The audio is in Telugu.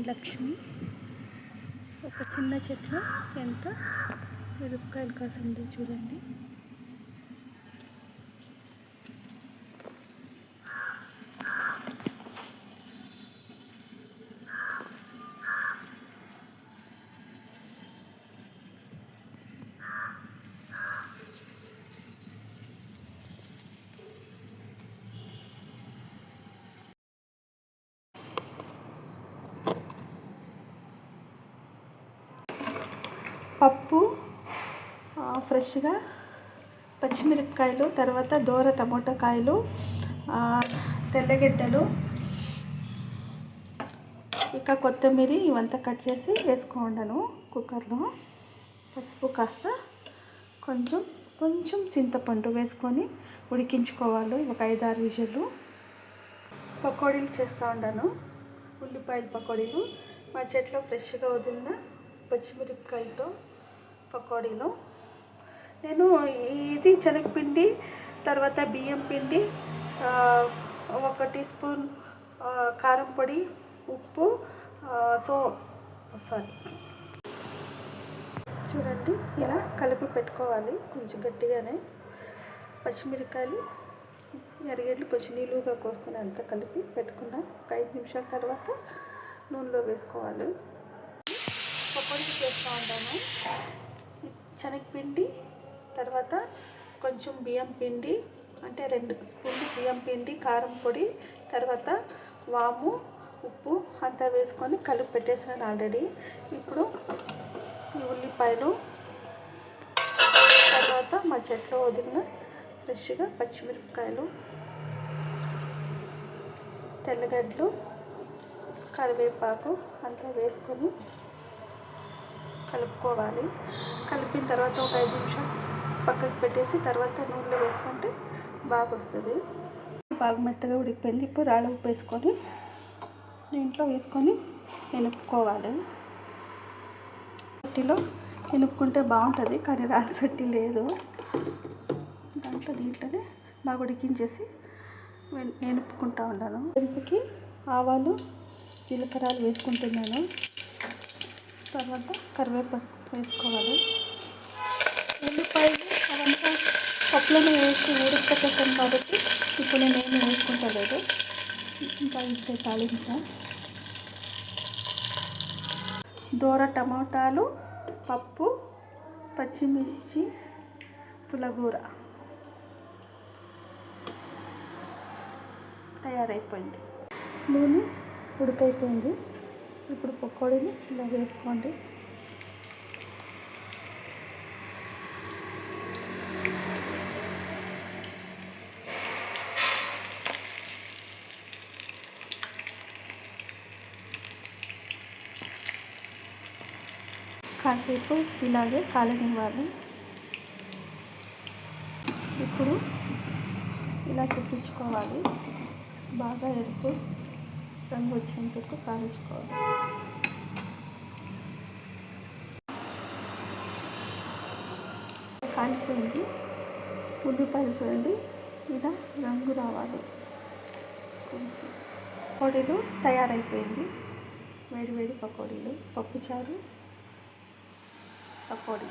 లక్ష్మి. ఒక చిన్న చెట్లు ఎంత మిరపకాయలు కాసిందో చూడండి. పప్పు ఫ్రెష్గా పచ్చిమిరపకాయలు, తర్వాత దోర టమోటా కాయలు, తెల్లగడ్డలు, ఇంకా కొత్తిమీర ఇవంతా కట్ చేసి వేసుకోండాను కుక్కర్లో. పసుపు కాస్త కొంచెం చింతపండు వేసుకొని ఉడికించుకోవాలి ఒక 5-6 విజిల్లు. పకోడీలు చేస్తూ ఉండాను, ఉల్లిపాయల పకోడీలు. మా చెట్లో ఫ్రెష్గా వదిలిన పచ్చిమిరపకాయలతో పకోడీలు. నేను ఇది శనగపిండి, తర్వాత బియ్యం పిండి, 1 టీ స్పూన్ కారం పొడి, ఉప్పు, చూడండి ఇలా కలిపి పెట్టుకోవాలి కొంచెం గట్టిగానే. పచ్చిమిరపకాయలు, ఎర్రగడ్డలు కొంచెం నిలువుగా కోసుకొని అంతా కలిపి పెట్టుకున్నాం. ఒక 5 నిమిషాల తర్వాత నూనెలో వేసుకోవాలి. పకోడీ చేస్తూ ఉంటాను. శనగపిండి, తర్వాత కొంచెం బియ్యం పిండి, అంటే 2 స్పూన్లు బియ్యం పిండి, కారం పొడి, తర్వాత వాము, ఉప్పు అంతా వేసుకొని కలిపి పెట్టేసినాను ఆల్రెడీ. ఇప్పుడు ఈ ఉల్లిపాయలు, తర్వాత మా చెట్లో వదిలిన ఫ్రెష్గా పచ్చిమిరపకాయలు, తెల్లగడ్డలు, కరివేపాకు అంతా వేసుకొని కలుపుకోవాలి. కలిపిన తర్వాత ఒక 5 నిమిషాలు పక్కకు పెట్టేసి తర్వాత నూనెలో వేసుకుంటే బాగా వస్తుంది. బాగా మెత్తగా ఉడికిపోయింది. ఇప్పుడు రాళ్ళ ఉప్పు వేసుకొని దీంట్లో వేసుకొని ఎనుపుకోవాలి. సట్టిలో ఎనుపుకుంటే బాగుంటుంది, కానీ రాళ్ళ సట్టి లేదు. దీంట్లోనే బాగా ఉడికించేసి ఎనుపుకుంటూ ఉన్నాను. ఎనుపుకి ఆవాలు, జీలకర్రలు వేసుకుంటున్నాను. తర్వాత కరివేపాకు వేసుకోవాలి. ఉల్లిపాయలు అవంతా పప్పులను వేసి ఉడకపెట్టాను కాబట్టి ఇప్పుడు నేను ఏమి వేసుకుంటలేదు. ఇంకా ఇచ్చే తాలింపు దోర టమాటాలు, పప్పు, పచ్చిమిర్చి, పులగూర తయారైపోయింది. నూనె ఉడికైపోయింది. ఇప్పుడు పకోడీని ఇలా వేసుకోండి. కాసేపు ఇలాగే కాలనివ్వాలి. ఇప్పుడు ఇలా తిప్పించుకోవాలి. బాగా ఎరుపు రంగు వచ్చేంతకు కాల్చుకోవాలి. కాలిపోయింది. ఉల్లిపాయలు చూడండి ఇలా రంగు రావాలి. కొంచెం పకోడీలు తయారైపోయింది. వేడి పకోడీలు, పప్పుచారు, పకోడీ.